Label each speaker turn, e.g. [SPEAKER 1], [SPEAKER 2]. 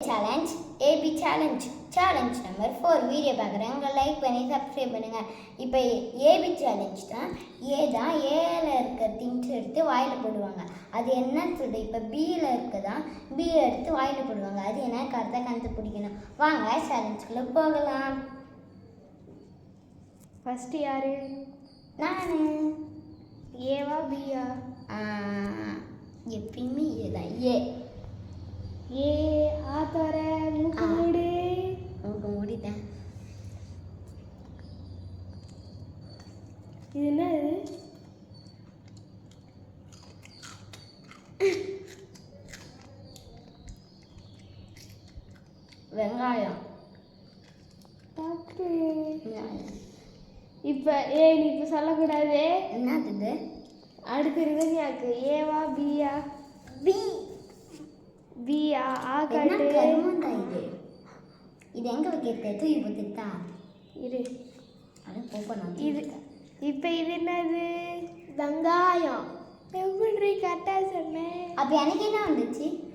[SPEAKER 1] Challenge AB challenge number 4 video பார்க்குறேங்க, like பண்ணி subscribe பண்ணுங்கள். இப்போ ஏபி சேலஞ்ச் தான். ஏல இருக்க திங்ஸ் எடுத்து வாயில் போடுவாங்க. அது என்னன்னு சொல்லிட்டு இப்போ பியில் இருக்கதான் பி எடுத்து வாயில் போடுவாங்க. அது என்ன கரெக்டாக கண்டுபிடிக்கணும். வாங்க சேலஞ்சுக்குள்ளே போகலாம்.
[SPEAKER 2] ஃபஸ்ட்டு யார்?
[SPEAKER 1] நான்.
[SPEAKER 2] ஏவா பியா?
[SPEAKER 1] எப்பயுமே ஏதான்.
[SPEAKER 2] ஏ ஆத்தர மூக்கு மூடு.
[SPEAKER 1] மூக்கு மூடிட்டேன்.
[SPEAKER 2] இது என்னது?
[SPEAKER 1] வெங்காயம்.
[SPEAKER 2] தப்பு. இப்போ நீ இப்போ சொல்லக்கூடாது.
[SPEAKER 1] என்னது?
[SPEAKER 2] அடுத்து ரிதன்யாக்கு ஏவா பியா?
[SPEAKER 1] பி.
[SPEAKER 2] பியா ஆகாட்டு.
[SPEAKER 1] கருமண்டா இது எங்கே வைக்கிறது? தூக்கி போட்டுட்டா
[SPEAKER 2] இரு.
[SPEAKER 1] அது போப்போம்.
[SPEAKER 2] இது இப்போ இது என்னது? வெங்காயம். எப்படி கரெக்டாக சொன்னேன்.
[SPEAKER 1] அப்போ எனக்கு என்ன வந்துச்சு?